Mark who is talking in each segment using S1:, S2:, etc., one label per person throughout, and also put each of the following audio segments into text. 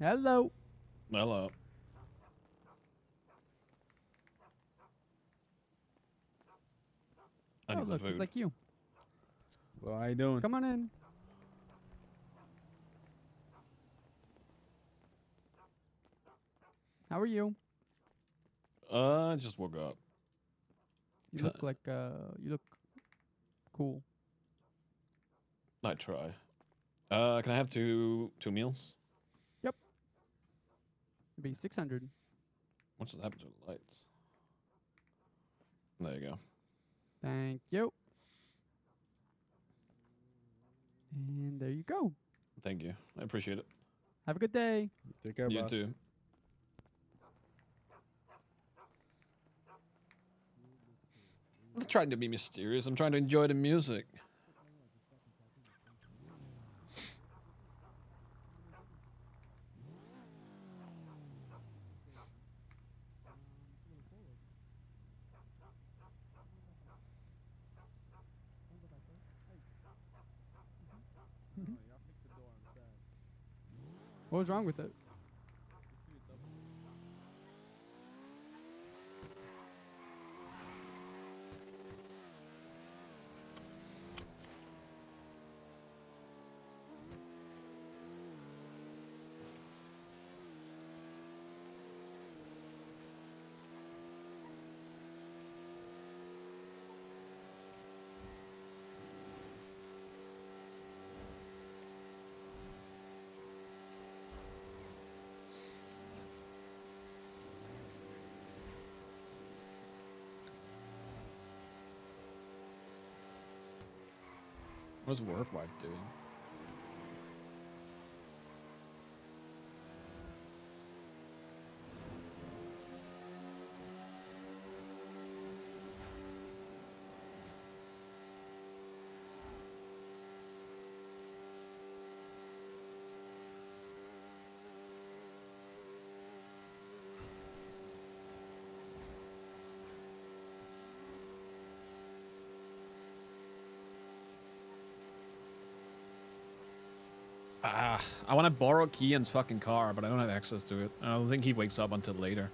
S1: Hello.
S2: Hello. I
S1: Oh,
S2: need some
S1: look, it's
S2: food.
S1: like you.
S3: Well, how you doing?
S1: Come on in. How are you?
S2: I just woke up.
S1: You look like you look cool.
S2: I try. Can I have two meals?
S1: Yep. It'd be 600.
S2: What's happened to the lights? There you go.
S1: Thank you. And there you go.
S2: Thank you. I appreciate it.
S1: Have a good day.
S3: Take care,
S2: You
S3: boss.
S2: too. I'm not trying to be mysterious. I'm trying to enjoy the music.
S1: What was wrong with it?
S2: What's work wife doing? I want to borrow Kian's fucking car, but I don't have access to it. I don't think he wakes up until later.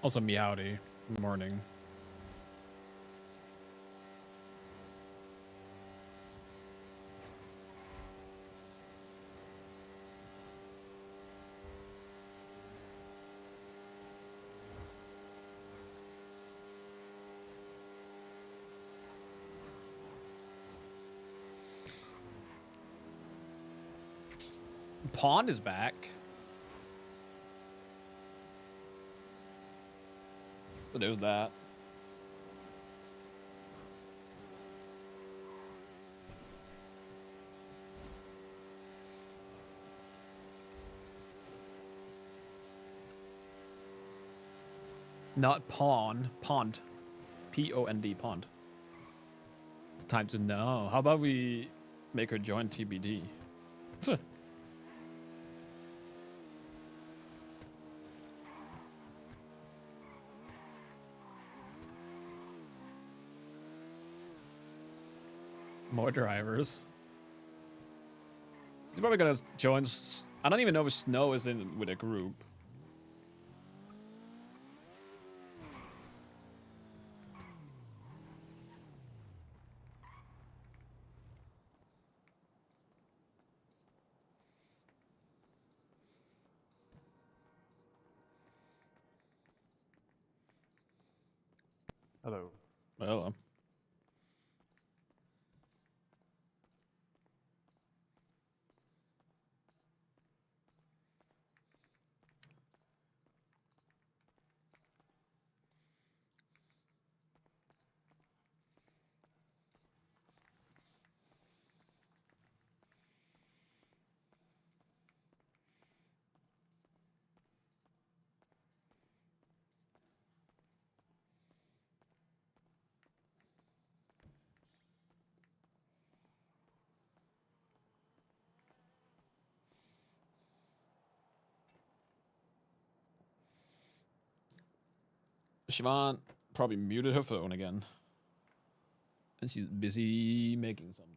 S2: Also, meowdy. Morning. Pond is back. So there's that. Not pawn, pond. P-O-N-D, pond. Time to know. How about we make her join TBD? More drivers. She's probably gonna join. I don't even know if Snow is in with a group.
S4: Hello.
S2: Well, Siobhan probably muted her phone again. And she's busy making something.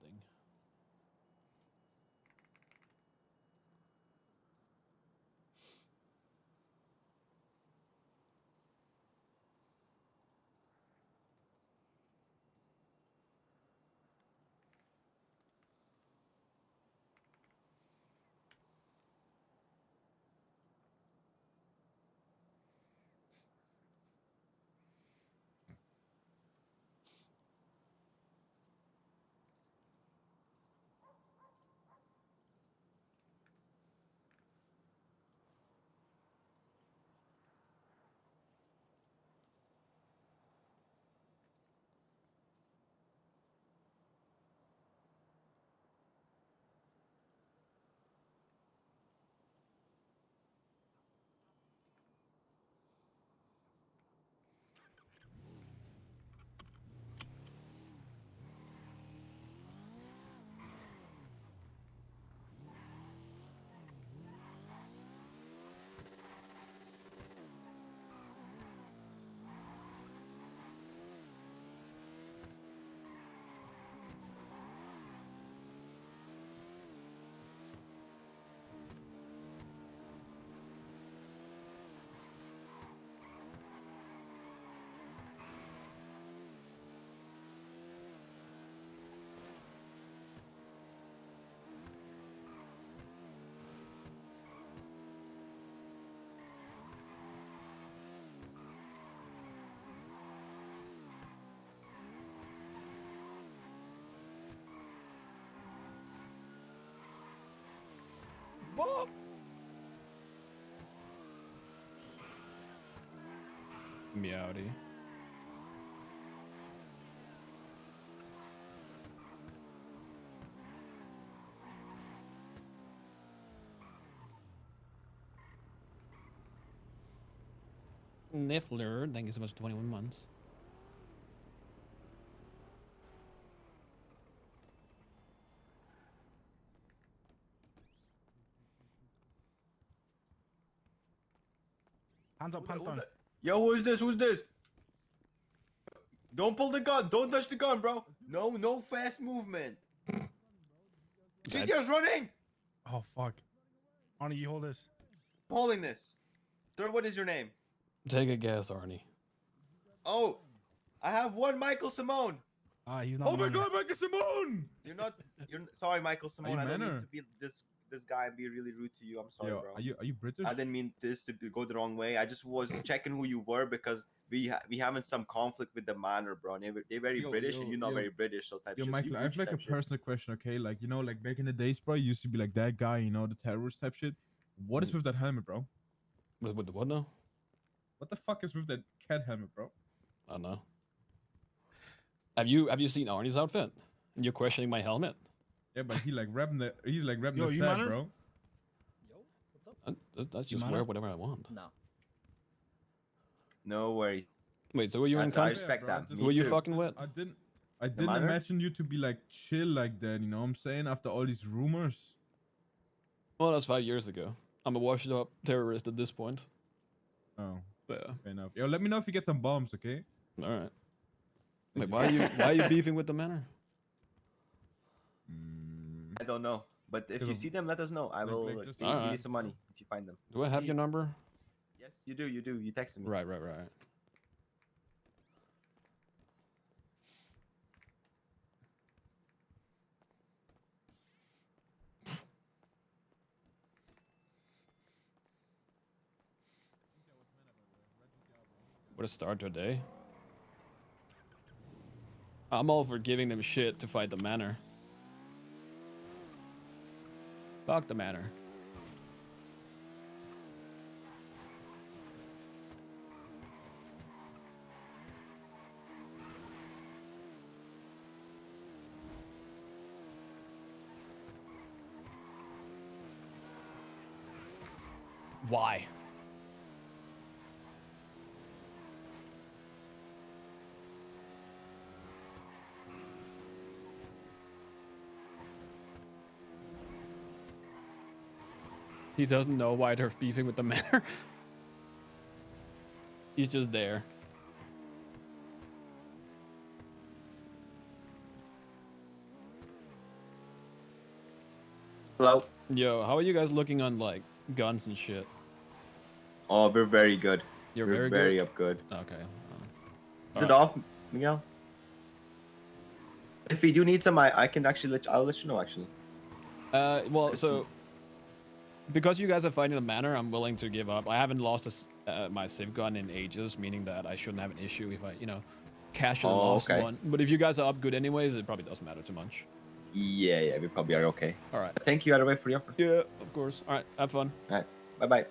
S2: Bob! Meowdy. Niffler, thank you so much for 21 months.
S3: Hands up, pants down.
S4: Yo, who's this? Who's this? Don't pull the gun. Don't touch the gun, bro. No fast movement. GTR's running.
S3: Oh fuck. Arnie, you hold this.
S4: I'm holding this. Sir, what is your name?
S2: Take a guess, Arnie.
S4: Oh, I have one Michael Simone.
S3: Ah, he's not.
S5: Oh my god, Michael Simone!
S4: You're sorry, Michael Simone.
S5: you
S4: I don't mean
S5: manner?
S4: to be this guy and be really rude to you. I'm sorry,
S5: Yo,
S4: bro.
S5: are you British?
S4: I didn't mean this to go the wrong way. I just was checking who you were because we having some conflict with the manner, bro. They're very British and you're not very British, so type
S5: Yo,
S4: shit. So
S5: Michael,
S4: you
S5: I have
S4: Gucci
S5: like a
S4: type shit.
S5: personal question, okay? Like, you know, like back in the days, bro, you used to be like that guy, you know, the terrorist type shit. What is with that helmet, bro?
S2: With the what now?
S5: What the fuck is with that cat helmet, bro?
S2: I don't know. Have you seen Arnie's outfit? And you're questioning my helmet?
S5: Yeah, but he's like rapping the
S3: Yo, you
S5: set,
S3: manner?
S5: bro.
S6: Yo, what's up?
S2: That's just
S3: manner?
S2: wear whatever I want.
S6: No.
S4: No worries.
S2: Wait, so were you in
S4: I
S2: contact?
S4: respect
S5: bro,
S4: that.
S5: just-
S4: Me
S2: Who you
S4: too.
S2: fucking with?
S5: I didn't
S4: manner?
S5: imagine you to be like chill like that, you know what I'm saying? After all these rumors.
S2: Well, that's 5 years ago. I'm a washed up terrorist at this point.
S5: Oh,
S2: Yeah.
S5: fair enough. Yo, let me know if you get some bombs, okay?
S2: All right. Wait, why are you beefing with the manor?
S4: I don't know, but if
S5: Give
S4: you
S5: a-
S4: see them, let us know. I
S5: like-
S4: will
S5: like
S4: give
S5: just-
S4: you
S2: Alright.
S4: some money if you find them.
S2: Do I have your number?
S4: Yes, you do. You do. You texted me.
S2: Right. What a start to a day. I'm all for giving them shit to fight the manor. Fuck the manor. Why? He doesn't know why they're beefing with the manor. He's just there.
S4: Hello.
S2: Yo, how are you guys looking on like guns and shit?
S4: Oh, we're very good.
S2: You're
S4: we're
S2: very good.
S4: up good.
S2: Okay.
S4: Is it
S2: Alright.
S4: off, Miguel? If we do need some, I can actually I'll let you know actually.
S2: Well, so because you guys are fighting the manor, I'm willing to give up. I haven't lost my civ gun in ages, meaning that I shouldn't have an issue if I, casually
S4: Oh,
S2: lost
S4: okay.
S2: one. But if you guys are up good anyways, it probably doesn't matter too much.
S4: Yeah, we probably are okay.
S2: All right.
S4: But thank you, either way, for the offer.
S2: Yeah, of course. All right, have fun.
S4: All right, bye.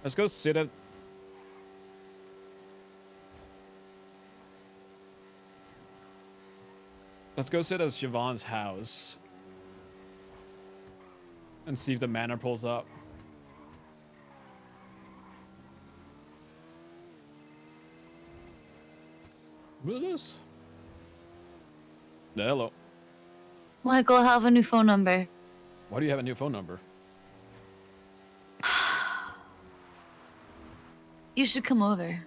S2: Let's go sit at. Let's go sit at Siobhan's house and see if the manor pulls up. What is this? Hello.
S7: Michael, I have a new phone number.
S2: Why do you have a new phone number?
S7: You should come over.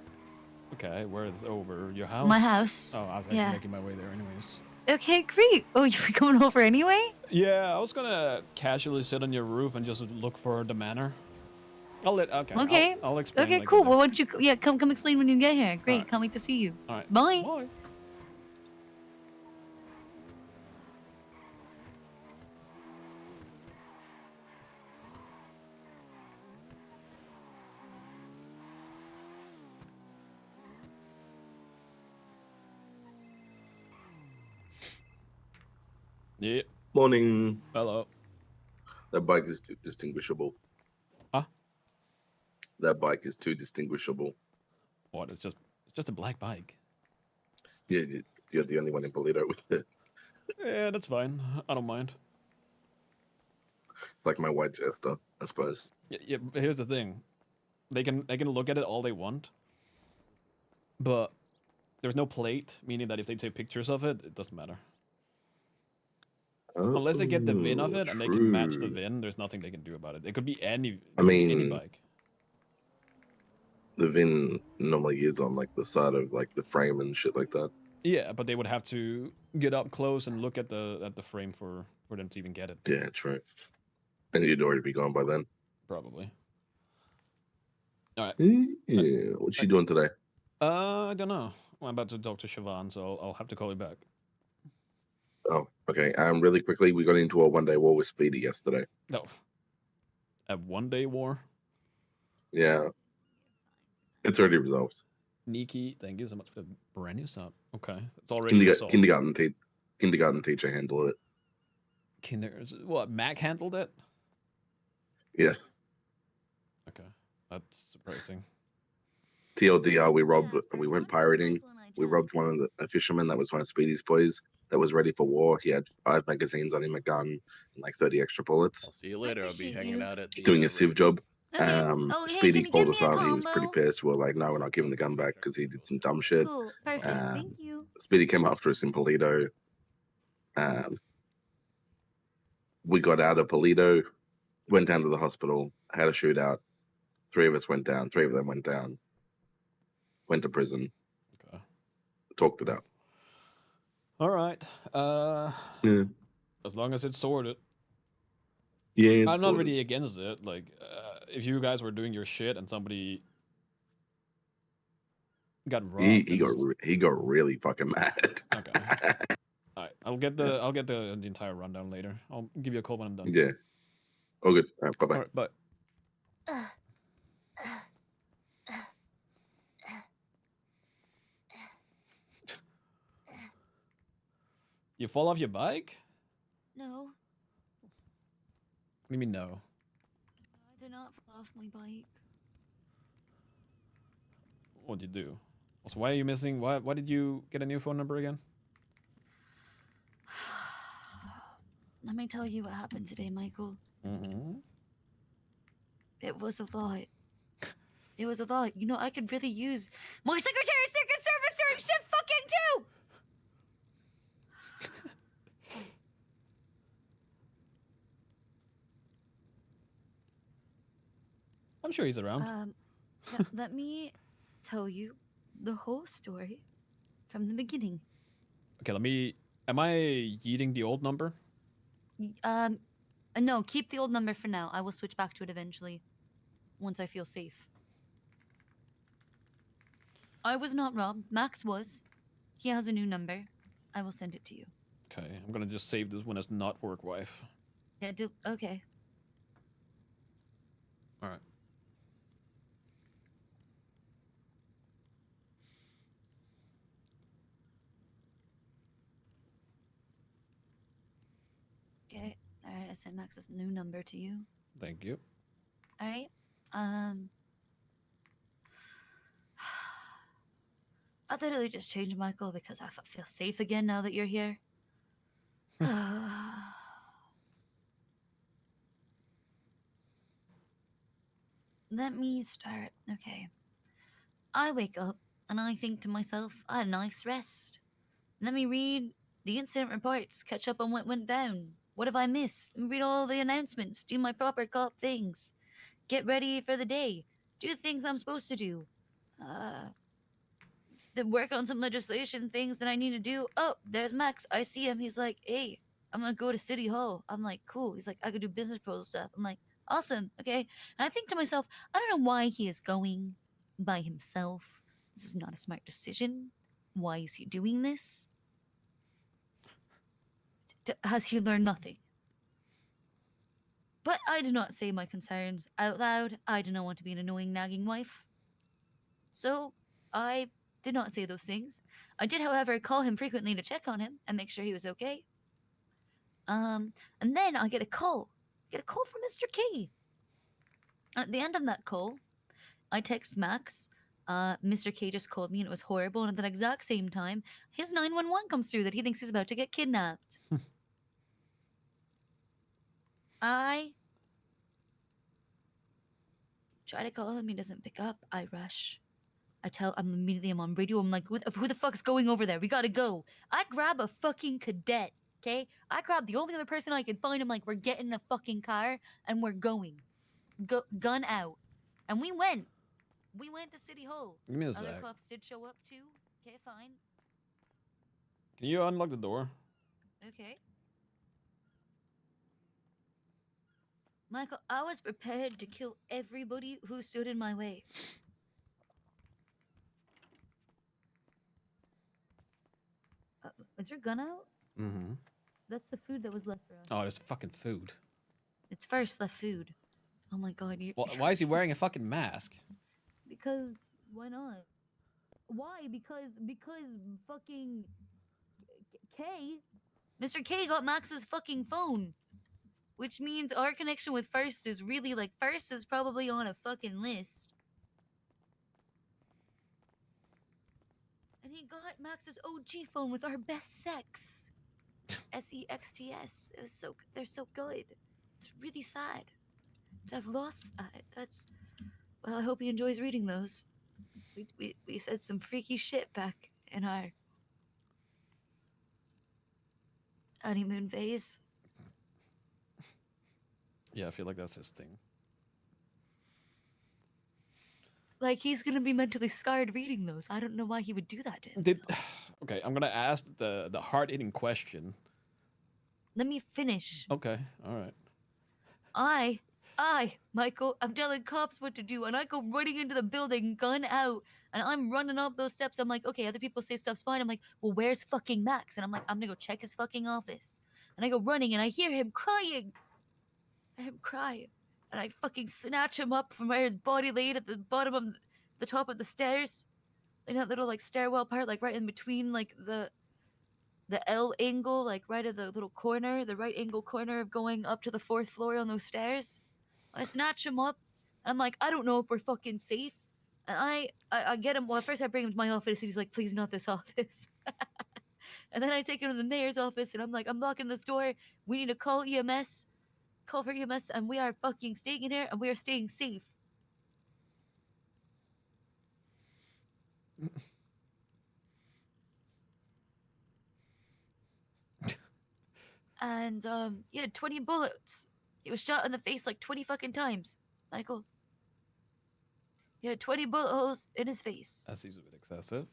S2: Okay, where is over? Your house?
S7: My house.
S2: Oh, I was actually
S7: Yeah.
S2: making my way there anyways.
S7: Okay, great. Oh, you were coming over anyway?
S2: Yeah, I was gonna casually sit on your roof and just look for the manor.
S7: Okay.
S2: I'll explain.
S7: Okay,
S2: like
S7: cool.
S2: later.
S7: Well, why don't you? Yeah, come explain when you get here. Great.
S2: Alright.
S7: Can't wait to see you.
S2: All right.
S7: Bye.
S2: Bye. Yeah.
S8: Morning.
S2: Hello.
S8: That bike is too distinguishable.
S2: Huh?
S8: That bike is too distinguishable.
S2: What? It's just a black bike.
S8: Yeah, you're the only one in Polito with it.
S2: Yeah, that's fine. I don't mind.
S8: Like my white Jester, I suppose.
S2: Yeah, but here's the thing. They can look at it all they want, but there's no plate, meaning that if they take pictures of it, it doesn't matter. Unless they get the VIN of it and they can match the
S8: true.
S2: VIN, there's nothing they can do about it. It could be any.
S8: I
S2: any
S8: mean,
S2: bike.
S8: The VIN normally is on like the side of like the frame and shit like that.
S2: Yeah, but they would have to get up close and look at the frame for them to even get it.
S8: Yeah, true. And you'd already be gone by then.
S2: Probably. All right.
S8: Yeah. What's she doing today?
S2: I don't know. I'm about to talk to Siobhan, so I'll have to call you back.
S8: Oh, okay. Really quickly, we got into a one-day war with Speedy yesterday.
S2: No. A one-day war?
S8: Yeah. It's already resolved.
S2: Nikki, thank you so much for the brand new sub. Okay, it's already resolved.
S8: Kindergarten teacher handled it.
S2: What? Mac handled it?
S8: Yeah.
S2: Okay, that's surprising.
S8: TLDR, we went pirating. We robbed one of a fisherman that was one of Speedy's boys that was ready for war. He had 5 magazines on him, a gun, and like 30 extra bullets.
S6: I'll see you later. I'll be
S7: appreciate
S6: hanging
S7: you.
S6: out at the
S8: Doing a civ job.
S7: Okay. Oh, hey,
S8: Speedy
S7: can you
S8: pulled
S7: give
S8: us
S7: me a
S8: out. He was pretty
S7: combo?
S8: pissed. We were like, no, we're not giving the gun back because he did some dumb shit.
S7: Cool. Perfect. Thank you.
S8: Speedy came after us in Polito. We got out of Polito, went down to the hospital, had a shootout. 3 of us went down. 3 of them went down. Went to prison.
S2: Okay.
S8: Talked it out.
S2: All right.
S8: Yeah.
S2: As long as it's sorted.
S8: Yeah. It's
S2: I'm not
S8: sorted.
S2: really against it. Like, if you guys were doing your shit and somebody got robbed,
S8: He got really fucking mad.
S2: Okay. All right. I'll get the entire rundown later. I'll give you a call when I'm done.
S8: Yeah. Oh, good. All right, bye bye.
S2: All right. Bye. You fall off your bike?
S7: No,
S2: What do you mean no?
S7: I did not fall off my bike.
S2: What'd you do? Also, why are you missing? Why did you get a new phone number again?
S7: Let me tell you what happened today, Michael.
S2: Mm-hmm.
S7: It was a lot. It was a lot. You know, I could really use my Secretary of Secret Service during shit fucking too. It's fine.
S2: I'm sure he's around.
S7: Let me tell you the whole story from the beginning.
S2: Okay, let me. Am I yeeting the old number?
S7: No, keep the old number for now. I will switch back to it eventually, once I feel safe. I was not robbed. Max was. He has a new number. I will send it to you.
S2: Okay, I'm gonna just save this one as not work wife.
S7: Yeah, okay.
S2: All right.
S7: Okay. All right, I sent Max's new number to you.
S2: Thank you.
S7: All right. I literally just changed Michael because I feel safe again now that you're here. Let me start. Okay. I wake up and I think to myself, I had a nice rest. Let me read the incident reports, catch up on what went down. What have I missed? Read all the announcements, do my proper cop things, get ready for the day, do the things I'm supposed to do. Then work on some legislation things that I need to do. Oh, there's Max. I see him. He's like, hey, I'm gonna go to City Hall. I'm like, cool. He's like, I could do business proposal stuff. I'm like, awesome. Okay. And I think to myself, I don't know why he is going by himself. This is not a smart decision. Why is he doing this? Has he learned nothing? But I did not say my concerns out loud. I did not want to be an annoying, nagging wife. So I did not say those things. I did, however, call him frequently to check on him and make sure he was okay. And then I get a call. From Mr. K. At the end of that call, I text Max. Mr. K just called me and it was horrible. And at that exact same time, his 911 comes through that he thinks he's about to get kidnapped. I try to call him. He doesn't pick up. I rush. I'm on radio. I'm like, who the fuck's going over there? We gotta go. I grab a fucking cadet, okay? I grab the only other person I can find. I'm like, we're getting in a fucking car and we're going. Gun out. And we went. We went to City Hall.
S2: Give me a
S7: Other
S2: sec.
S7: cops did show up too. Okay, fine.
S2: Can you unlock the door?
S7: Okay. Michael, I was prepared to kill everybody who stood in my way. Is your gun out?
S2: Mm-hmm.
S7: That's the food that was left around.
S2: Oh, there's fucking food.
S7: It's first left food. Oh my god, you.
S2: Well, why is he wearing a fucking mask?
S7: Because why not? Why? Because fucking K, Mr. K got Max's fucking phone, which means our connection with First is really like First is probably on a fucking list. And he got Max's OG phone with our best sex. SEXTS. It was they're so good. It's really sad to have lost that. That's well, I hope he enjoys reading those. We said some freaky shit back in our honeymoon phase.
S2: Yeah, I feel like that's his thing.
S7: Like he's gonna be mentally scarred reading those. I don't know why he would do that to himself.
S2: Okay, I'm gonna ask the hard-hitting question.
S7: Let me finish.
S2: Okay, all right.
S7: Michael, I'm telling cops what to do, and I go running into the building, gun out, and I'm running up those steps. I'm like, okay, other people say stuff's fine. I'm like, well, where's fucking Max? And I'm like, I'm gonna go check his fucking office. And I go running, and I hear him crying. I hear him cry, and I fucking snatch him up from where his body laid at the bottom of the top of the stairs, in that little like stairwell part, like right in between like the L angle, like right at the little corner, the right angle corner of going up to the 4th floor on those stairs. I snatch him up. And I'm like, I don't know if we're fucking safe. And I get him. Well, at first I bring him to my office, and he's like, please, not this office. And then I take him to the mayor's office, and I'm like, I'm locking this door. We need to call EMS, call for EMS, and we are fucking staying in here, and we are staying safe. And he had 20 bullets. He was shot in the face like 20 fucking times. Michael. He had 20 bullet holes in his face.
S2: That seems a bit excessive.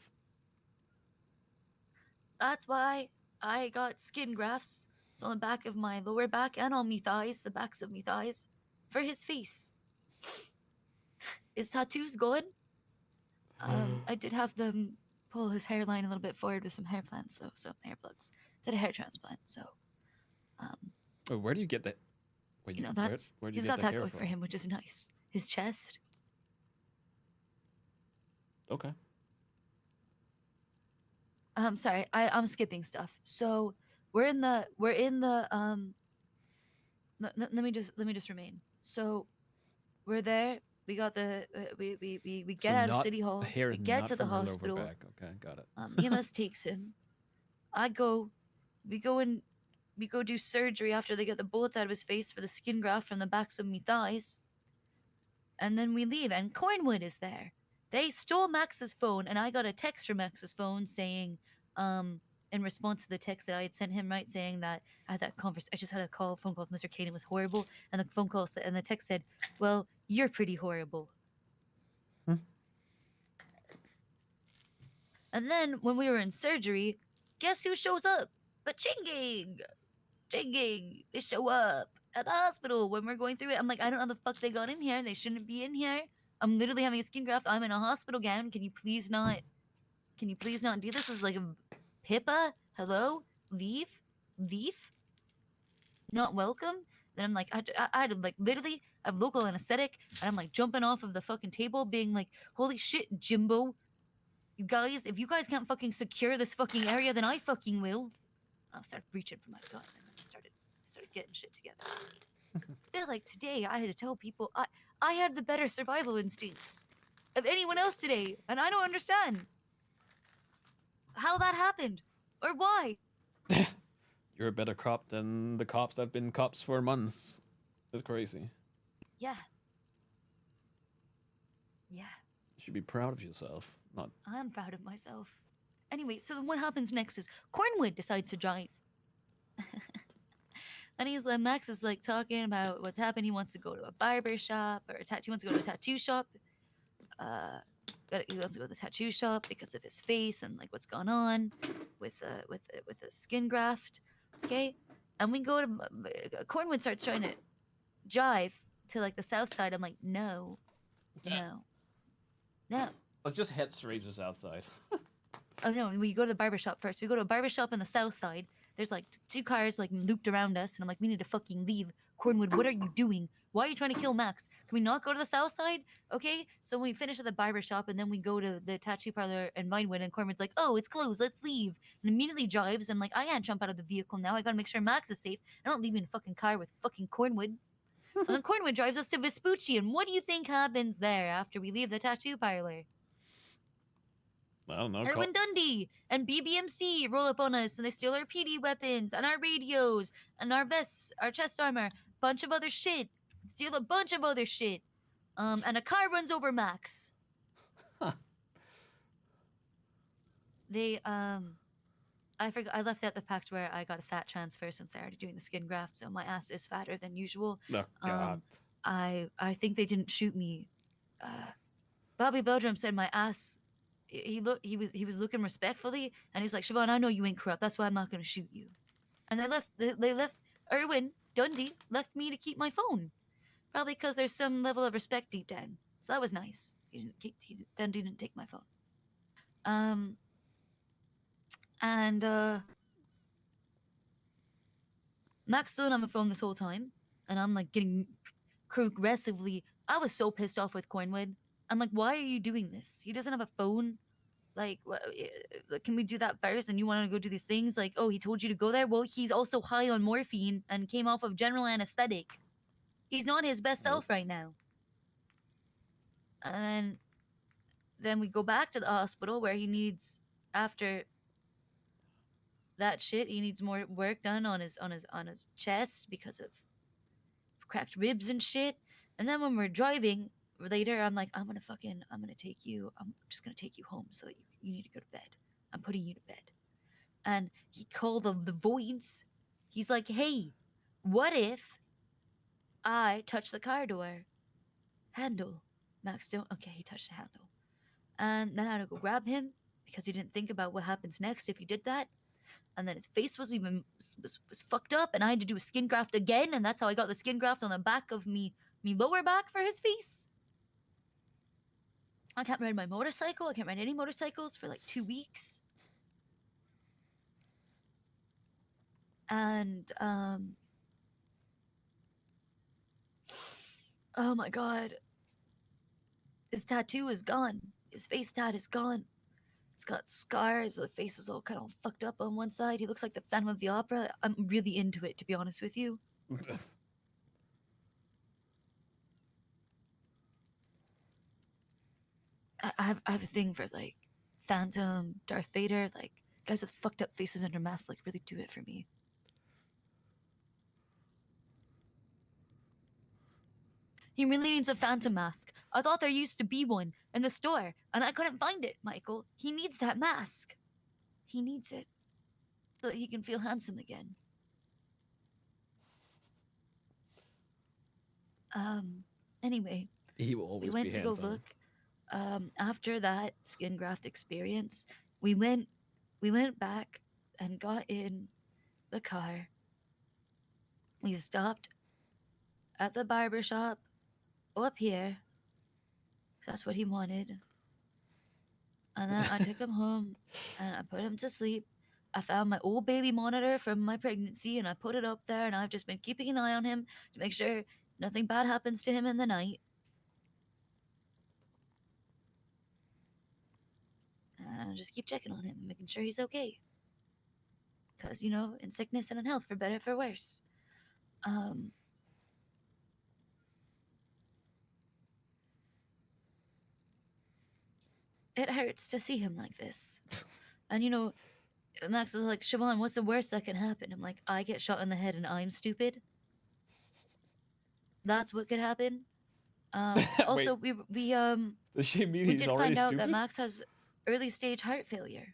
S7: That's why I got skin grafts. It's on the back of my lower back and on me thighs, the backs of me thighs, for his face. His tattoos good. I did have them pull his hairline a little bit forward with some hair plants, though, so hair plugs. Did a hair transplant, so
S2: Oh, where do you get that? Wait,
S7: you know
S2: where,
S7: that's
S2: where do you
S7: he's
S2: get
S7: got
S2: the
S7: that
S2: hair
S7: going
S2: from?
S7: for him, which is nice. His chest.
S2: Okay.
S7: Sorry, I'm skipping stuff. So we're in the let me just remain. So we're there. We got the we get
S2: So
S7: out of
S2: not
S7: City Hall.
S2: hair
S7: We
S2: is
S7: get
S2: not
S7: to the
S2: from her lower
S7: hospital.
S2: back. Okay, got it.
S7: EMS takes him. I go. We go do surgery after they get the bullets out of his face for the skin graft from the backs of me thighs. And then we leave, and Cornwood is there. They stole Max's phone, and I got a text from Max's phone saying, in response to the text that I had sent him, right, saying that I had that I just had a phone call with Mr. Kane, it was horrible, and the phone call and the text said, "Well, you're pretty horrible." And then when we were in surgery, guess who shows up? But Chinging! They show up at the hospital when we're going through it. I'm like, I don't know how the fuck they got in here. They shouldn't be in here. I'm literally having a skin graft. I'm in a hospital gown. Can you please not do this? Is like a HIPAA? Hello? Leave? Not welcome? Then I'm like, I had like literally I have local anesthetic, and I'm like jumping off of the fucking table, being like, holy shit, Jimbo. You guys, if you guys can't fucking secure this fucking area, then I fucking will. I started reaching for my gun, and then I started getting shit together. I feel like today I had to tell people I had the better survival instincts of anyone else today, and I don't understand how that happened or why.
S2: You're a better cop than the cops that have been cops for months. That's crazy.
S7: Yeah.
S2: You should be proud of yourself. Not.
S7: I'm proud of myself. Anyway, so then what happens next is Cornwood decides to drive. And he's like, Max is like talking about what's happened. He wants to go to a barber shop or he wants to go to a tattoo shop. He wants to go to the tattoo shop because of his face and like what's gone on with the skin graft. Okay, and we go to Cornwood starts trying to jive to like the south side. I'm like, no.
S2: Let's just head straight just outside.
S7: Oh no, we go to the barber shop first. We go to a barber shop on the south side. There's like 2 cars like looped around us, and I'm like, we need to fucking leave. Cornwood, what are you doing? Why are you trying to kill Max? Can we not go to the south side? Okay, so we finish at the barber shop, and then we go to the tattoo parlor in Vinewood, and Cornwood's like, oh, it's closed, let's leave. And immediately drives, and like, I can't jump out of the vehicle now. I gotta make sure Max is safe. I don't leave in a fucking car with fucking Cornwood. And then Cornwood drives us to Vespucci, and what do you think happens there after we leave the tattoo parlor?
S2: I don't know.
S7: Erwin Dundee and BBMC roll up on us and they steal our PD weapons and our radios and our vests, our chest armor, bunch of other shit. Steal a bunch of other shit. And a car runs over Max. They I forgot I left out the fact where I got a fat transfer since I already doing the skin graft, so my ass is fatter than usual.
S2: Oh God.
S7: I think they didn't shoot me. Bobby Belgium said my ass. He was looking respectfully, and he's like, Siobhan, I know you ain't corrupt. That's why I'm not gonna shoot you. And they left Erwin Dundee left me to keep my phone, probably because there's some level of respect deep down. So that was nice. Dundee didn't take my phone. Max still on my phone this whole time, and I'm like getting progressively. I was so pissed off with Cornwood. I'm like, why are you doing this? He doesn't have a phone. Like, can we do that first? And you want to go do these things? Like, oh, he told you to go there? Well, he's also high on morphine and came off of general anesthetic. He's not his best self right now. And then we go back to the hospital where he needs, after that shit, he needs more work done on his chest because of cracked ribs and shit. And then when we're driving later, I'm like, I'm gonna take you. I'm just gonna take you home so that you need to go to bed. I'm putting you to bed. And he called the VODs. He's like, hey, what if I touch the car door handle Max, don't. Okay, he touched the handle. And then I had to go grab him because he didn't think about what happens next if he did that. And then his face was fucked up, and I had to do a skin graft again, and that's how I got the skin graft on the back of me lower back for his face. I can't ride my motorcycle. I can't ride any motorcycles for like 2 weeks. And oh my god, his tattoo is gone. His face tat is gone. He's got scars. The face is all kind of fucked up on one side. He looks like the Phantom of the Opera. I'm really into it, to be honest with you. I have a thing for like Phantom, Darth Vader, like guys with fucked up faces under masks. Like really do it for me. He really needs a Phantom mask. I thought there used to be one in the store, and I couldn't find it, Michael. He needs that mask. He needs it so that he can feel handsome again. Anyway,
S2: He will
S7: we
S2: always
S7: went
S2: be
S7: to
S2: handsome.
S7: go look. After that skin graft experience, we went back and got in the car. We stopped at the barber shop up here. That's what he wanted. And then I took him home and I put him to sleep. I found my old baby monitor from my pregnancy and I put it up there, and I've just been keeping an eye on him to make sure nothing bad happens to him in the night. And I just keep checking on him, making sure he's okay. Because, you know, in sickness and in health, for better, for worse. It hurts to see him like this. And, you know, Max is like, Siobhan, what's the worst that can happen? I'm like, I get shot in the head and I'm stupid. That's what could happen. Also, we
S2: Does she mean
S7: we
S2: he's
S7: did
S2: already
S7: find out
S2: stupid?
S7: that Max has early stage heart failure.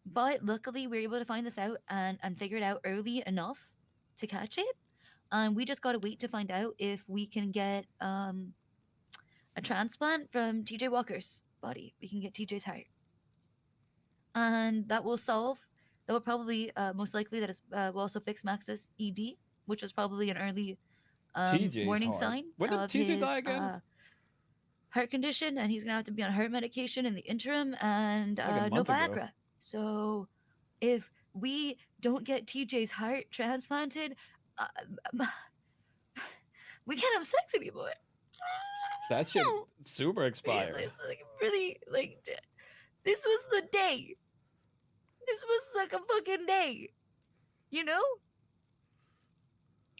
S7: But luckily, we were able to find this out and figure it out early enough to catch it. And we just got to wait to find out if we can get a transplant from TJ Walker's body. We can get TJ's heart. And that will probably, most likely, will also fix Max's ED, which was probably an early
S2: TJ's
S7: warning
S2: heart.
S7: sign
S2: When did
S7: of
S2: TJ
S7: his
S2: die again?
S7: heart condition, and he's gonna have to be on heart medication in the interim, and
S2: Like a
S7: no
S2: month ago.
S7: Viagra. So, if we don't get TJ's heart transplanted, we can't have sex anymore.
S2: That shit super expired.
S7: It's like really like this was the day. This was like a fucking day, you know.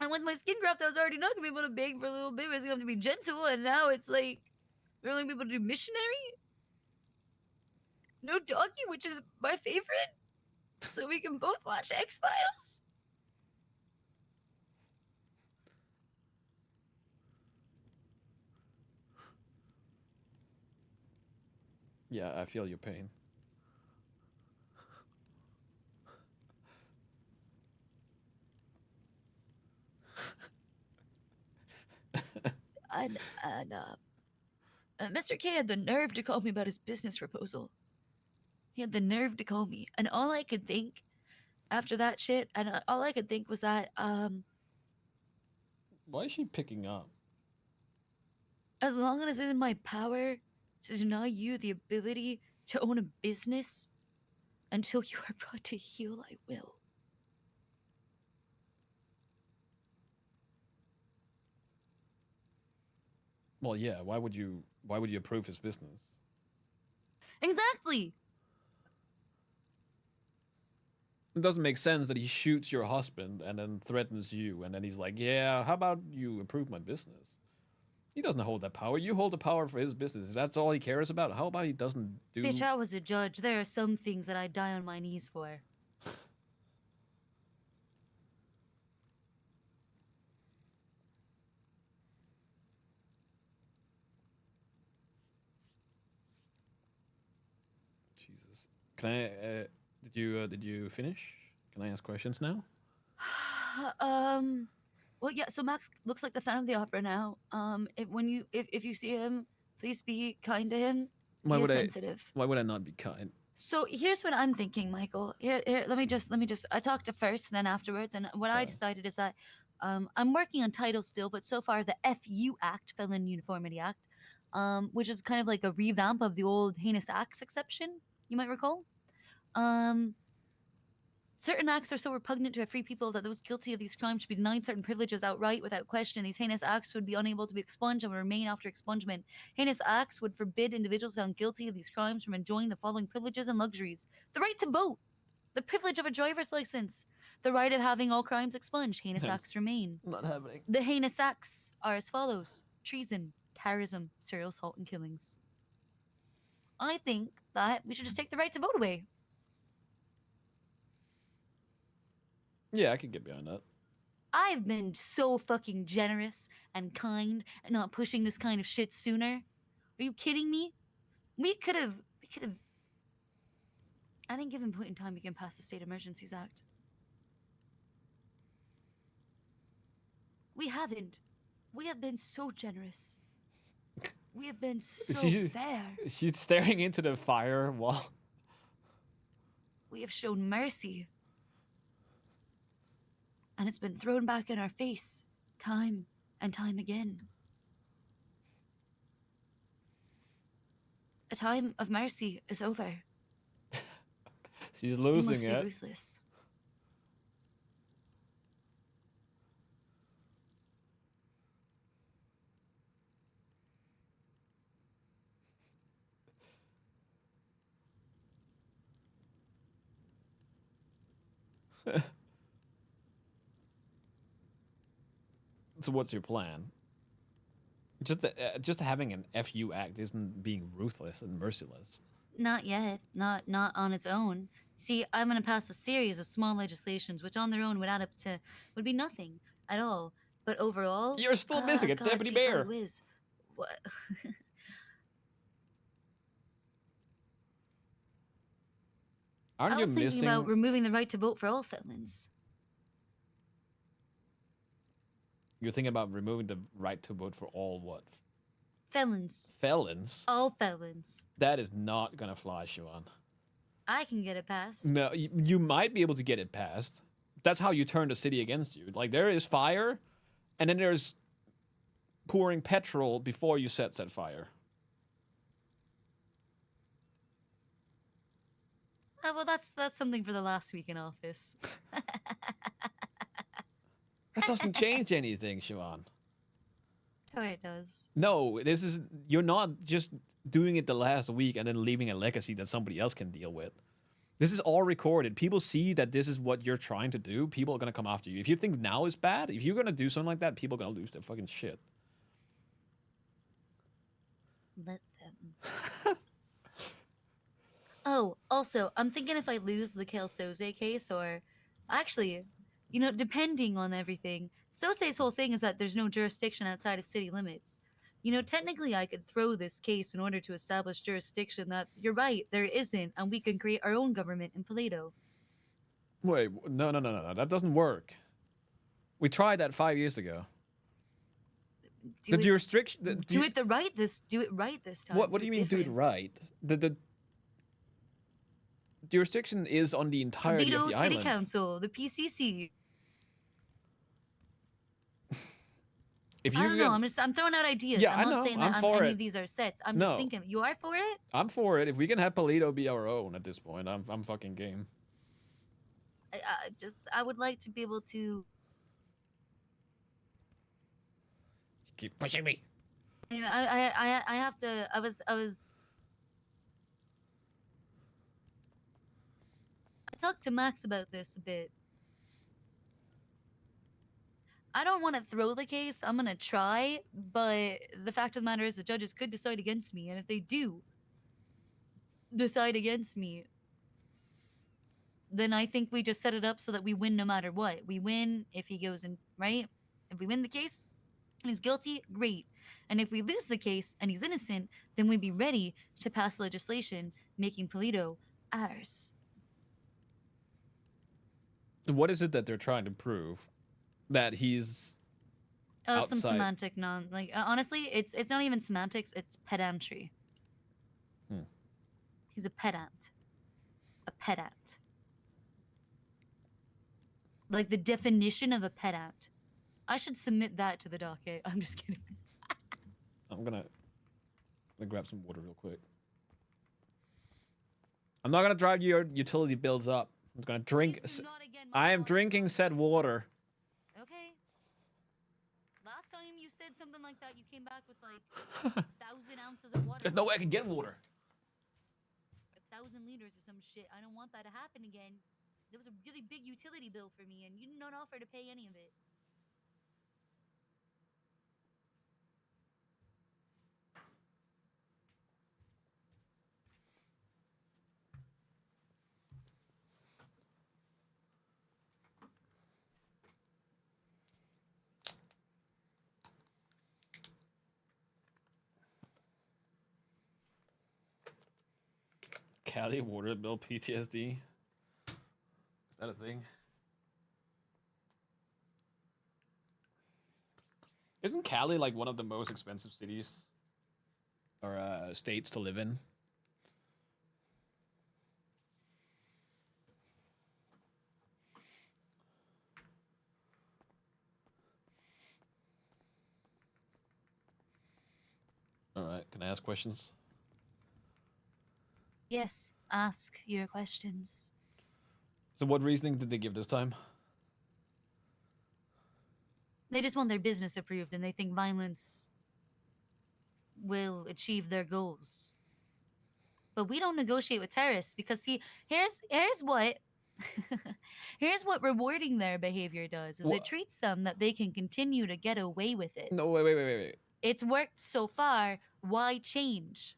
S7: And with my skin graft, I was already not gonna be able to beg for a little bit. I was gonna have to be gentle, and now it's like we're only gonna be able to do missionary. No doggy, which is my favorite. So we can both watch X-Files.
S2: Yeah, I feel your pain.
S7: And Mr. K had the nerve to call me about his business proposal. He had the nerve to call me, and all I could think after that shit, and all I could think was that
S2: Why is she picking up?
S7: as long as it's in my power to deny you the ability to own a business until you are brought to heel, I will.
S2: Well, yeah. Why would you approve his business?
S7: Exactly.
S2: It doesn't make sense that he shoots your husband and then threatens you, and then he's like, "Yeah, how about you approve my business?" He doesn't hold that power. You hold the power for his business. That's all he cares about. How about he doesn't do?
S7: Bitch, I was a judge. There are some things that I'd die on my knees for.
S2: Jesus. Can I? Did you finish? Can I ask questions now?
S7: Well, yeah. So Max looks like the Phantom of the Opera now. If you see him, please be kind to him.
S2: Why
S7: He
S2: would
S7: is
S2: I?
S7: sensitive.
S2: Why would I not be kind?
S7: So here's what I'm thinking, Michael. Let me just. I talked to first, and then afterwards, and what I decided is that I'm working on titles still, but so far the FU Act, Felon Uniformity Act, which is kind of like a revamp of the old heinous acts exception, you might recall. Certain acts are so repugnant to free people that those guilty of these crimes should be denied certain privileges outright without question. These heinous acts would be unable to be expunged and would remain after expungement. Heinous acts would forbid individuals found guilty of these crimes from enjoying the following privileges and luxuries: the right to vote, the privilege of a driver's license, the right of having all crimes expunged. Heinous acts remain.
S2: Not happening.
S7: The heinous acts are as follows: treason, terrorism, serial assault, and killings. I think that we should just take the right to vote away.
S2: Yeah, I could get behind that.
S7: I've been so fucking generous and kind and not pushing this kind of shit sooner. Are you kidding me? We could have. At any given point in time, we can pass the State Emergencies Act. We haven't. We have been so generous. We have been so fair.
S2: She's staring into the fire while.
S7: We have shown mercy. And it's been thrown back in our face, time and time again. A time of mercy is over.
S2: She's
S7: We
S2: losing
S7: must be
S2: it.
S7: ruthless.
S2: So what's your plan? Just having an FU act isn't being ruthless and merciless.
S7: Not yet. Not on its own. See, I'm gonna pass a series of small legislations, which on their own would be nothing at all. But overall,
S2: You're still missing a
S7: God,
S2: deputy
S7: gee,
S2: mayor.
S7: golly whiz. What?
S2: Aren't
S7: I
S2: you
S7: was thinking
S2: missing?
S7: about removing the right to vote for all felons.
S2: You're thinking about removing the right to vote for all what?
S7: Felons.
S2: Felons?
S7: All felons.
S2: That is not gonna fly, Siobhan.
S7: I can get it passed.
S2: No, you might be able to get it passed. That's how you turn the city against you. Like, there is fire, and then there's pouring petrol before you set fire.
S7: Well, that's something for the last week in office.
S2: That doesn't change anything, Siobhan.
S7: Sure it does.
S2: No, you're not just doing it the last week and then leaving a legacy that somebody else can deal with. This is all recorded. People see that this is what you're trying to do. People are going to come after you. If you think now is bad, if you're going to do something like that, people are going to lose their fucking shit.
S7: Let them. Oh, also, I'm thinking if I lose the Kale Soze case, or actually, depending on everything, Sose's whole thing is that there's no jurisdiction outside of city limits. Technically, I could throw this case in order to establish jurisdiction that, you're right, there isn't, and we can create our own government in Paleto.
S2: Wait, no. That doesn't work. We tried that 5 years ago.
S7: Do
S2: The
S7: it
S2: jurisdiction.
S7: do it right this time.
S2: What do you mean do it
S7: different.
S2: right? The jurisdiction is on the entirety of
S7: Paleto
S2: the
S7: City
S2: island.
S7: Council, the PCC.
S2: If
S7: I
S2: you
S7: don't know. I'm throwing out ideas.
S2: Yeah,
S7: I'm
S2: I
S7: not
S2: know.
S7: saying
S2: I'm
S7: that
S2: for
S7: any
S2: it.
S7: of these are sets. I'm
S2: No.
S7: just thinking. You are for it?
S2: I'm for it. If we can have Paleto be our own at this point, I'm fucking game.
S7: I would like to be able to.
S2: Keep pushing me.
S7: I have to. I talked to Max about this a bit. I don't want to throw the case. I'm gonna try, but the fact of the matter is, the judges could decide against me, and if they do decide against me, then I think we just set it up so that we win no matter what. We win if he goes in, right? If we win the case and he's guilty, great. And if we lose the case and he's innocent, then we'd be ready to pass legislation making Paleto ours.
S2: What is it that they're trying to prove? That he's
S7: Some
S2: outside.
S7: semantic honestly, it's not even semantics, it's pedantry.
S2: Hmm.
S7: He's a pedant. A pedant. Like the definition of a pedant. I should submit that to the docket. I'm just kidding.
S2: I'm gonna grab some water real quick. I'm not gonna drive your utility bills up. I'm just gonna drink.
S7: Please do not again,
S2: I am
S7: Mom.
S2: drinking said water.
S7: Okay. Last time you said something like that, you came back with like 1,000 ounces of water.
S2: There's no way I can get water.
S7: 1,000 liters or some shit. I don't want that to happen again. There was a really big utility bill for me, and you did not offer to pay any of it.
S2: Cali water bill PTSD. Is that a thing? Isn't Cali like one of the most expensive cities or states to live in? All right, can I ask questions?
S7: Yes, ask your questions.
S2: So what reasoning did they give this time?
S7: They just want their business approved, and they think violence will achieve their goals. But we don't negotiate with terrorists because, see, here's what here's what rewarding their behavior does: is it treats them that they can continue to get away with it.
S2: No, wait.
S7: It's worked so far. Why change?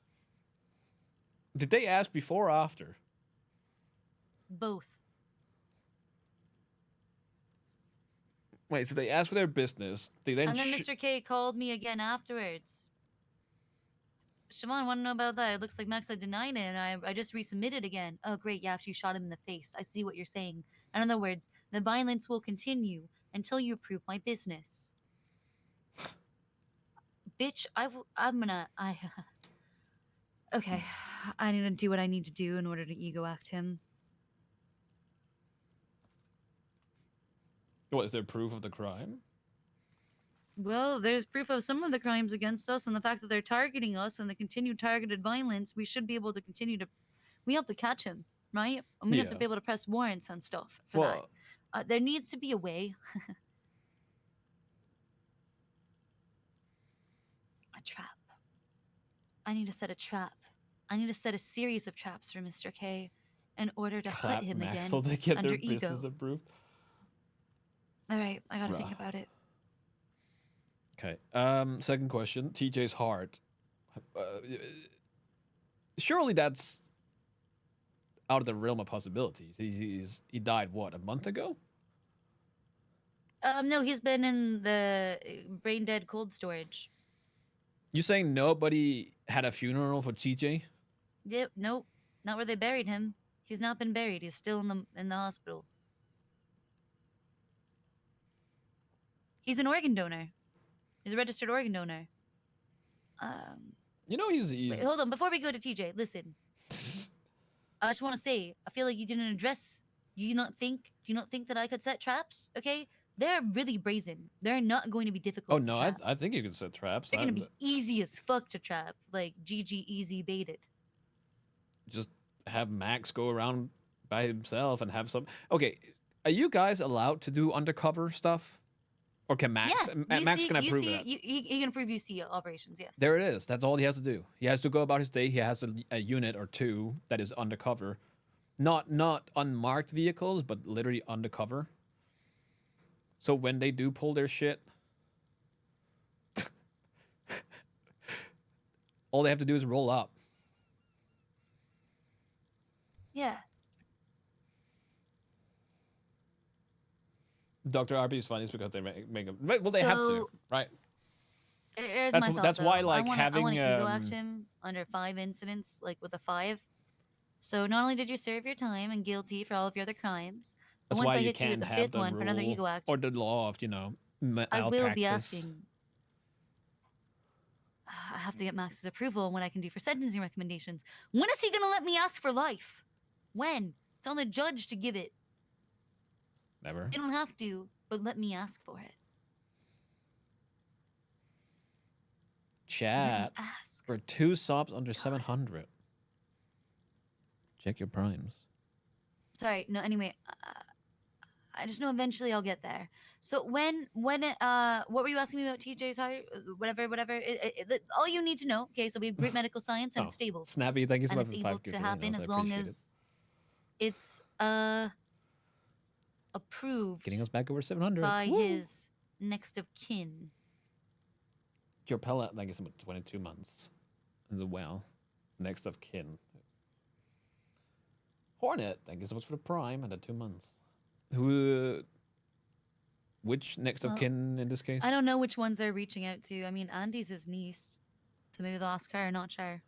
S2: Did they ask before or after?
S7: Both.
S2: Wait, so they asked for their business. They then
S7: And then Mr. K called me again afterwards. Siobhan, want to know about that? It looks like Max had denied it, and I just resubmitted again. Oh, great. Yeah, after you shot him in the face. I see what you're saying. In other words, the violence will continue until you approve my business. Bitch, Okay, I need to do what I need to do in order to ego act him.
S2: What, is there proof of the crime?
S7: Well, there's proof of some of the crimes against us, and the fact that they're targeting us and the continued targeted violence. We should be able to continue to. We have to catch him, right? And we have to be able to press warrants on stuff for that. There needs to be a way. A trap. I need to set a trap. I need to set a series of traps for Mr. K in order to hut him
S2: Max
S7: again
S2: so they get
S7: under
S2: their
S7: ego.
S2: business approved.
S7: All right, I gotta think about it.
S2: Okay. Second question. TJ's heart. Surely that's out of the realm of possibilities. He died what, a month ago?
S7: No, he's been in the brain dead cold storage.
S2: You saying nobody had a funeral for TJ?
S7: Yep, nope, not where they buried him. He's not been buried. He's still in the hospital. He's an organ donor. He's a registered organ donor.
S2: You know he's
S7: Wait, hold on. Before we go to TJ, listen. I just want to say, I feel like you didn't address. Do you not think that I could set traps? Okay, they're really brazen. They're not going to be difficult.
S2: Oh no,
S7: to trap.
S2: I think you can set traps.
S7: They're gonna be easy as fuck to trap, like GG easy baited.
S2: Just have Max go around by himself and have some. Okay, are you guys allowed to do undercover stuff? Or can Max?
S7: Yeah,
S2: Max can approve
S7: it.
S2: it.
S7: He can approve UC operations. Yes.
S2: There it is. That's all he has to do. He has to go about his day. He has a unit or two that is undercover, not unmarked vehicles, but literally undercover. So when they do pull their shit, all they have to do is roll up.
S7: Yeah.
S2: Dr. RP is funny is because they make them. Well, they have to, right?
S7: That's
S2: why, like,
S7: I
S2: having
S7: want to ego act him under 5 incidents, like with a 5. So not only did you serve your time and guilty for all of your other crimes, but
S2: That's
S7: once
S2: why
S7: I
S2: you
S7: hit you with
S2: can't
S7: the
S2: have
S7: 5th
S2: the
S7: one for another
S2: rule
S7: ego act.
S2: or the law of
S7: I will be
S2: Malpraxis.
S7: asking. I have to get Max's approval on what I can do for sentencing recommendations. When is he gonna let me ask for life? When? It's on the judge to give it.
S2: Never.
S7: They don't have to, but let me ask for it. Let me
S2: Chat
S7: ask.
S2: for 2 subs under 700. Check your primes.
S7: Sorry. No. Anyway, I just know eventually I'll get there. So what were you asking me about TJ? Sorry, whatever. All you need to know. Okay, so we have great medical science and
S2: Oh,
S7: it's stable.
S2: Snappy, thank you so
S7: And
S2: much
S7: it's
S2: for 5
S7: able
S2: gifts.
S7: to happen as long as it's approved
S2: Getting us back over 700.
S7: by
S2: Woo!
S7: his next of kin.
S2: Your pellet, thank you so much. 22 months as well. Next of kin. Hornet, thank you so much for the prime and the 2 months. Who? Which next of
S7: Well,
S2: kin in this case?
S7: I don't know which ones they're reaching out to. I mean, Andy's his niece, so maybe they'll ask her. Not sure.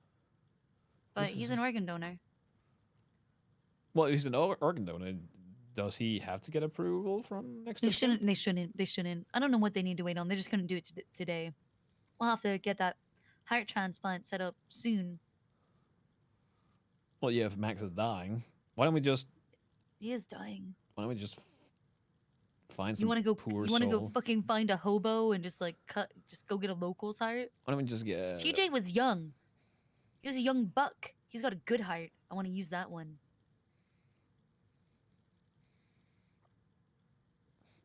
S7: But
S2: This
S7: he's
S2: is-
S7: an organ donor.
S2: Well, he's an organ donor. Does he have to get approval from next
S7: They
S2: of kin?
S7: shouldn't. They shouldn't. I don't know what they need to wait on. They just couldn't do it today. We'll have to get that heart transplant set up soon.
S2: Well, yeah, if Max is dying, why don't we just
S7: He is dying.
S2: find some
S7: You want to go?
S2: poor
S7: You want to go
S2: soul?
S7: fucking find a hobo and just go get a local's heart?
S2: Why don't we just get
S7: TJ was young. He was a young buck. He's got a good heart. I want to use that one.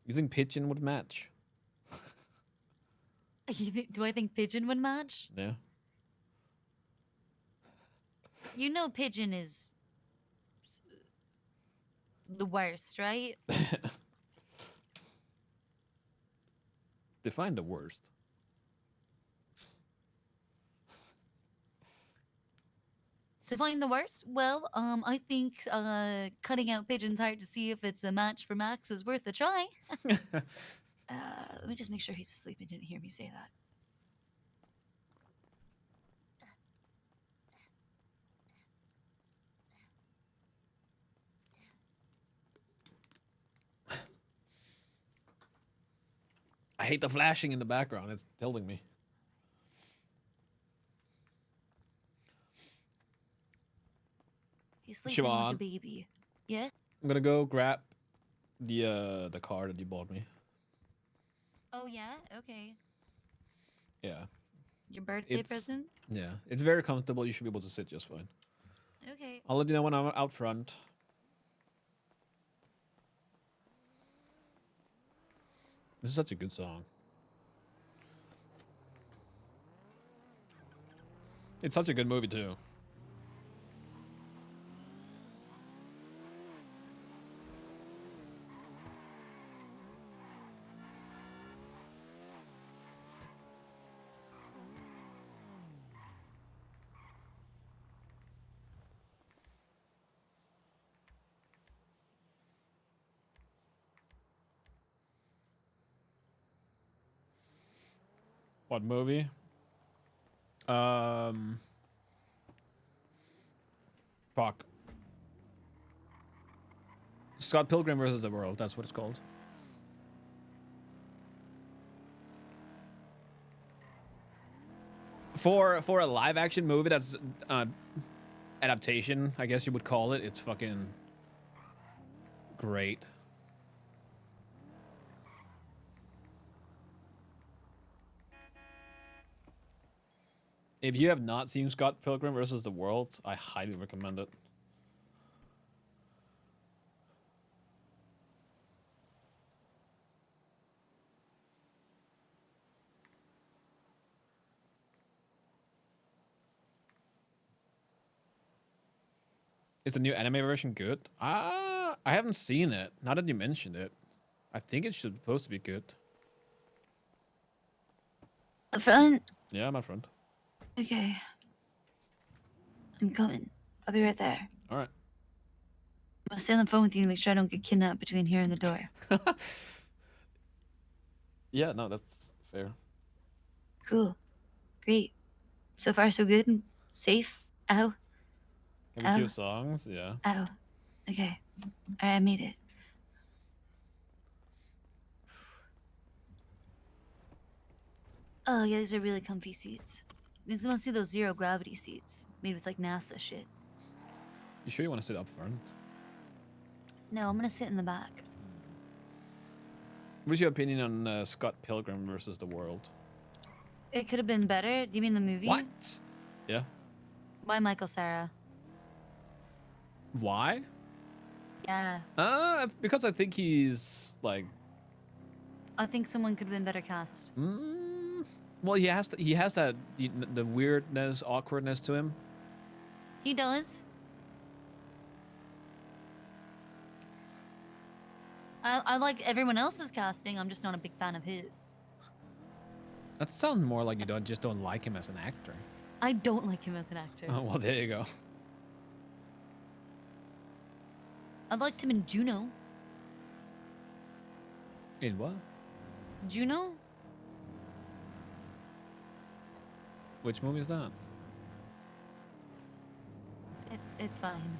S2: You think Pigeon would match?
S7: Do I think Pigeon would match?
S2: Yeah.
S7: You know Pigeon is the worst, right?
S2: Define the worst.
S7: To find the worst? Well, I think cutting out Pigeon's heart to see if it's a match for Max is worth a try. Let me just make sure he's asleep and didn't hear me say that.
S2: I hate the flashing in the background. It's tilting me.
S7: He's sleeping like a
S2: Siobhan.
S7: baby. Yes?
S2: I'm gonna go grab the car that you bought me.
S7: Oh, yeah? Okay.
S2: Yeah.
S7: Your birthday
S2: It's-
S7: present?
S2: Yeah. It's very comfortable. You should be able to sit just fine.
S7: Okay.
S2: I'll let you know when I'm out front. This is such a good song. It's such a good movie too. What movie? Fuck. Scott Pilgrim versus the World. That's what it's called. For a live action movie that's adaptation, I guess you would call it. It's fucking great. If you have not seen Scott Pilgrim versus the World, I highly recommend it. Is the new anime version good? I haven't seen it. Now that you mentioned it, I think it's supposed to be good.
S7: The front?
S2: Yeah, my friend.
S7: Okay. I'm coming. I'll be right there.
S2: All right.
S7: I'll stay on the phone with you to make sure I don't get kidnapped between here and the door.
S2: Yeah, no, that's fair.
S7: Cool. Great. So far, so good. Safe. Ow.
S2: Maybe a few songs, yeah.
S7: Ow. Okay. Alright, I made it. Oh yeah, these are really comfy seats. These must be those zero gravity seats made with like NASA shit.
S2: You sure you want to sit up front?
S7: No, I'm gonna sit in the back.
S2: What's your opinion on Scott Pilgrim versus the World?
S7: It could have been better. Do you mean the movie?
S2: What? Yeah.
S7: By Michael Cera.
S2: Why?
S7: Yeah.
S2: Because I think he's like.
S7: I think someone could have been better cast.
S2: Well, he has to. He has that the weirdness, awkwardness to him.
S7: He does. I like everyone else's casting. I'm just not a big fan of his.
S2: That sounds more like you don't like him as an actor.
S7: I don't like him as an actor.
S2: Oh well, there you go.
S7: I liked him in Juno.
S2: In what?
S7: Juno?
S2: Which movie is that?
S7: It's fine.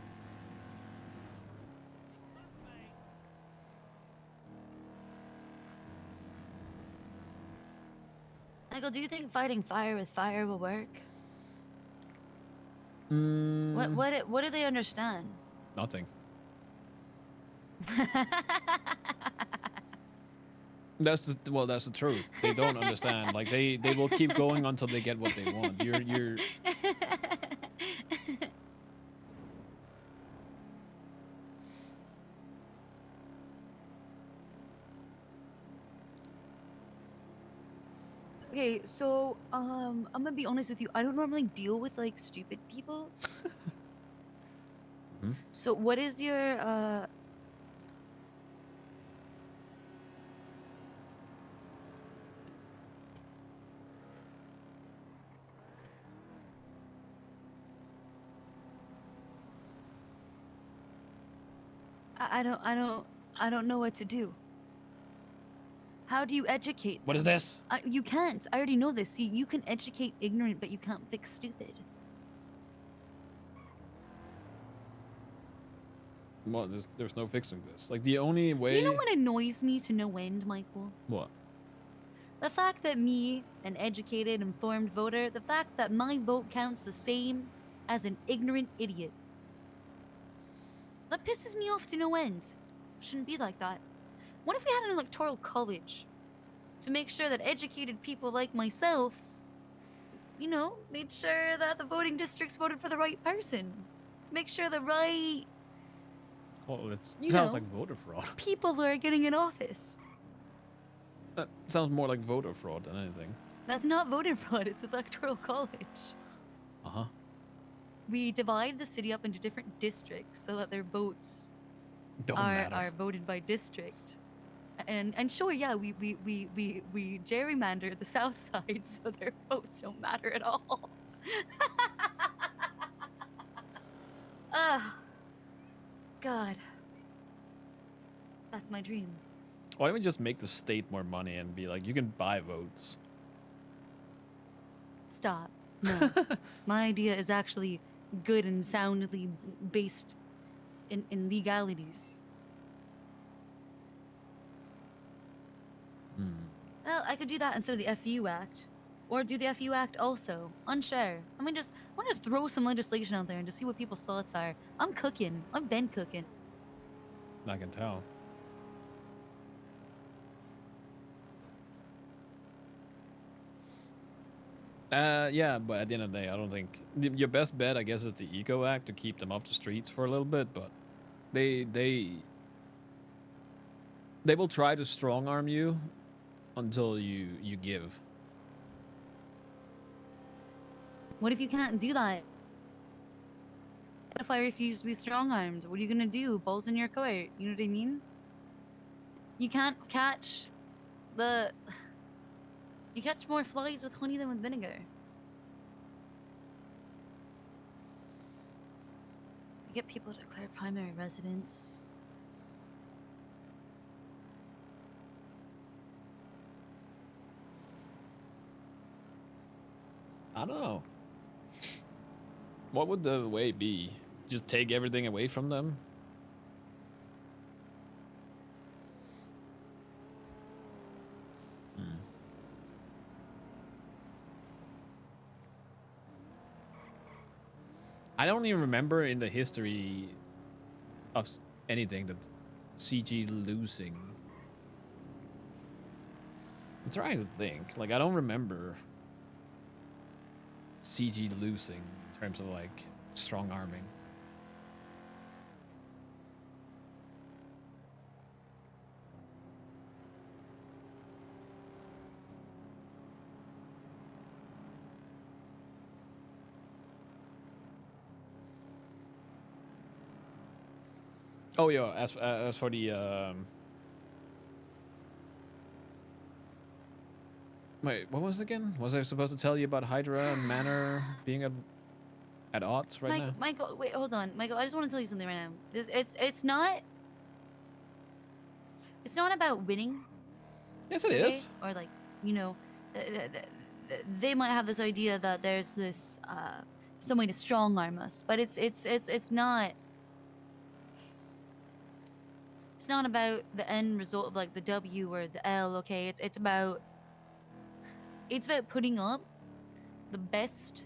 S7: Michael, do you think fighting fire with fire will work? What do they understand?
S2: Nothing. That's the truth. They don't understand. Like they will keep going until they get what they want. You're
S7: Okay, so I'm gonna be honest with you. I don't normally deal with like stupid people. So what is your I don't know what to do. How do you educate?
S2: What is this?
S7: You can't. I already know this. See, you can educate ignorant, but you can't fix stupid.
S2: Well, there's no fixing this. Like the only way.
S7: You know what annoys me to no end, Michael?
S2: What?
S7: The fact that me, an educated, informed voter, the fact that my vote counts the same as an ignorant idiot. That pisses me off to no end. Shouldn't be like that. What if we had an electoral college to make sure that educated people like myself, you know, made sure that the voting districts voted for the right person? To make sure the right
S2: Oh, it
S7: You
S2: sounds
S7: know.
S2: like voter fraud.
S7: people are getting in office.
S2: That sounds more like voter fraud than anything.
S7: That's not voter fraud, it's electoral college.
S2: Uh huh.
S7: We divide the city up into different districts so that their votes
S2: Don't
S7: are
S2: matter.
S7: voted by district. And sure, yeah, we gerrymander the south side so their votes don't matter at all. Ah, God. That's my dream.
S2: Why don't we just make the state more money and be like, you can buy votes?
S7: Stop. No. My idea is actually good and soundly based in legalities. Well, I could do that instead of the FU Act. Or do the FU Act also. Unsure. I mean, just throw some legislation out there and just see what people's thoughts are. I'm cooking. I've been cooking.
S2: I can tell. Yeah, but at the end of the day, I don't think your best bet, I guess, is the Eco Act to keep them off the streets for a little bit. But they will try to strong arm you until you give.
S7: What if you can't do that? What if I refuse to be strong-armed? What are you gonna do? Balls in your court. You know what I mean? You can't catch the... You catch more flies with honey than with vinegar. You get people to declare primary residence.
S2: I don't know. What would the way be? Just take everything away from them? I don't even remember in the history of anything that CG losing. I'm trying to think. Like, I don't remember CG losing in terms of like strong arming. Oh yeah, as for the wait, what was it again? Was I supposed to tell you about Hydra and Manor being at odds right now?
S7: Michael, wait, hold on, Michael. I just want to tell you something right now. It's not about winning.
S2: Yes, it
S7: okay?
S2: is.
S7: Or like, you know, they might have this idea that there's this some way to strong arm us, but it's not. It's not about the end result of like the W or the L. Okay, it's about putting up the best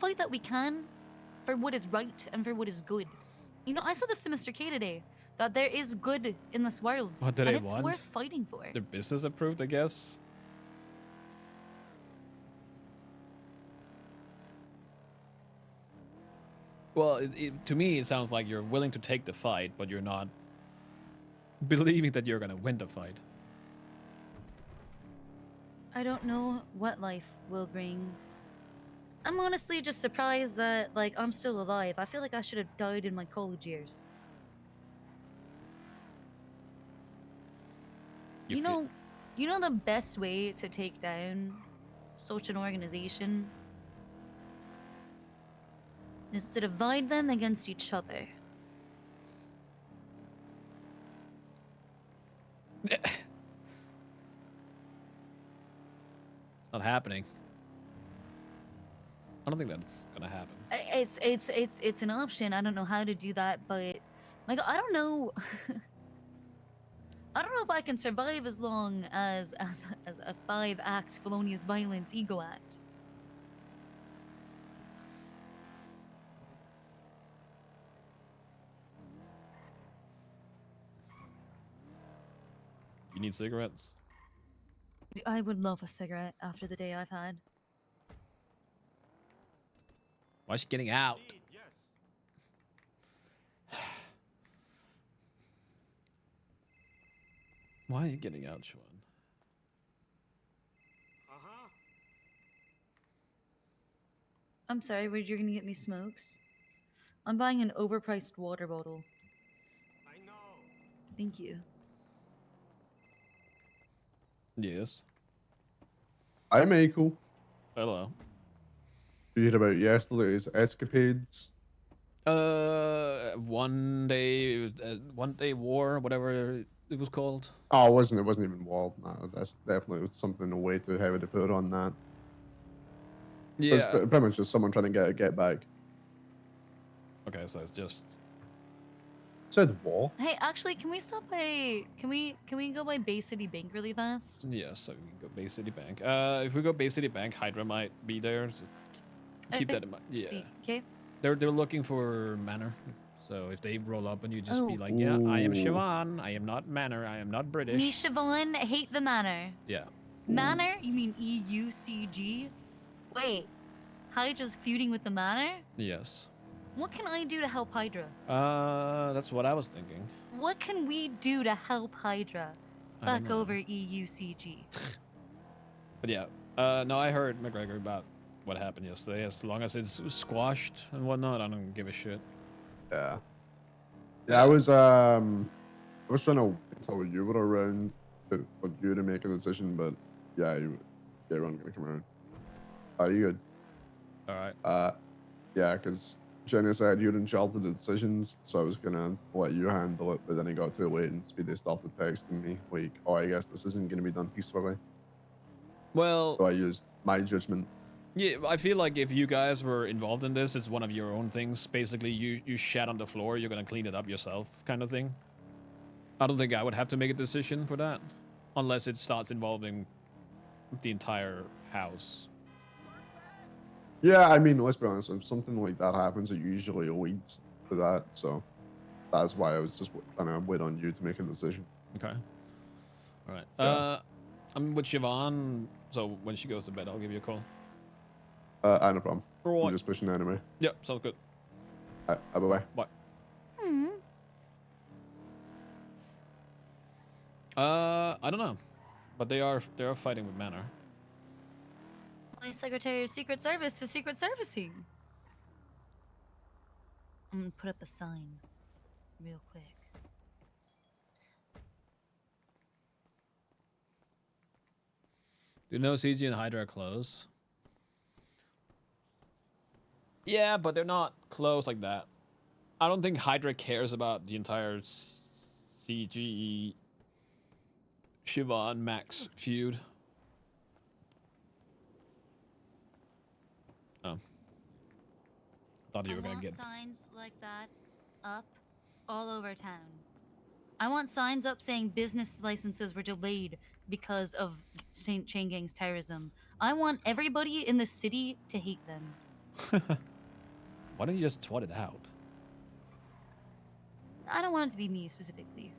S7: fight that we can for what is right and for what is good. You know, I said this to Mr. K today, that there is good in this world,
S2: What do
S7: and
S2: they
S7: it's
S2: want?
S7: worth fighting for.
S2: Their business approved, I guess. Well, to me, it sounds like you're willing to take the fight, but you're not believing that you're gonna win the fight.
S7: I don't know what life will bring. I'm honestly just surprised that, like, I'm still alive. I feel like I should have died in my college years. You know the best way to take down such an organization is to divide them against each other.
S2: It's not happening. I don't think that's gonna happen.
S7: It's an option. I don't know how to do that, but my God, I don't know. I don't know if I can survive as long as a 5-act felonious violence ego act.
S2: You need cigarettes?
S7: I would love a cigarette after the day I've had.
S2: Why is she getting out? Why are you getting out, Sean?
S7: I'm sorry, where you're gonna get me smokes? I'm buying an overpriced water bottle. I know. Thank you.
S2: Yes.
S9: Hi, Michael.
S2: Hello.
S9: You heard about yesterday's escapades?
S2: One day war, whatever it was called.
S9: Oh, it wasn't even war. No, that's definitely something way too heavy to put on that.
S2: Yeah.
S9: It's pretty much just someone trying to get back.
S2: Okay, so it's just.
S9: Said war.
S7: Hey, actually, can we stop by? Can we go by Bay City Bank really fast?
S2: Yes, so we can go Bay City Bank. If we go Bay City Bank, Hydra might be there. Just keep that in mind. Yeah.
S7: Okay.
S2: They're looking for Manor. So if they roll up and you just be
S7: Oh.
S2: like, yeah, I am
S9: Ooh.
S2: Siobhan. I am not Manor. I am not British.
S7: Me, Siobhan, hate the manor.
S2: Yeah.
S7: Manor? You mean EUCG? Wait, Hydra's feuding with the manor?
S2: Yes.
S7: What can I do to help Hydra?
S2: That's what I was thinking.
S7: What can we do to help Hydra?
S2: I don't
S7: Fuck
S2: know.
S7: over EUCG.
S2: But yeah. No, I heard McGregor about what happened yesterday. As long as it's squashed and whatnot, I don't give a shit.
S9: Yeah. Yeah, I was trying to tell you were around for you to make a decision, but yeah, you weren't gonna come around. Are you good?
S2: All right.
S9: Yeah, because Jenny said you're in charge of the decisions, so I was gonna let you handle it, but then it got too late and Speedy started texting me like, "Oh, I guess this isn't gonna be done peacefully."
S2: Well,
S9: So I used my judgment.
S2: yeah, I feel like if you guys were involved in this, it's one of your own things. Basically, you shat on the floor, you're gonna clean it up yourself, kind of thing. I don't think I would have to make a decision for that, unless it starts involving the entire house.
S9: Yeah, I mean, let's be honest. If something like that happens, it usually leads to that. So that's why I was just trying to wait on you to make a decision.
S2: Okay. All right.
S9: Yeah.
S2: I'm with Siobhan, so when she goes to bed, I'll give you a call.
S9: I no problem.
S2: Right.
S9: I'm just pushing anime.
S2: Yep, sounds good.
S9: Bye bye.
S2: Bye.
S7: Hmm.
S2: I don't know, but they are fighting with Manor.
S7: My Secretary of Secret Service to Secret Servicing. I'm gonna put up a sign real quick.
S2: Do you know CG and Hydra are close? Yeah, but they're not close like that. I don't think Hydra cares about the entire CG Siobhan Max feud. Oh. Thought you were gonna get
S7: signs like that up all over town. I want signs up saying business licenses were delayed because of St. Chain Gang's terrorism. I want everybody in the city to hate them.
S2: Why don't you just twat it out?
S7: I don't want it to be me specifically.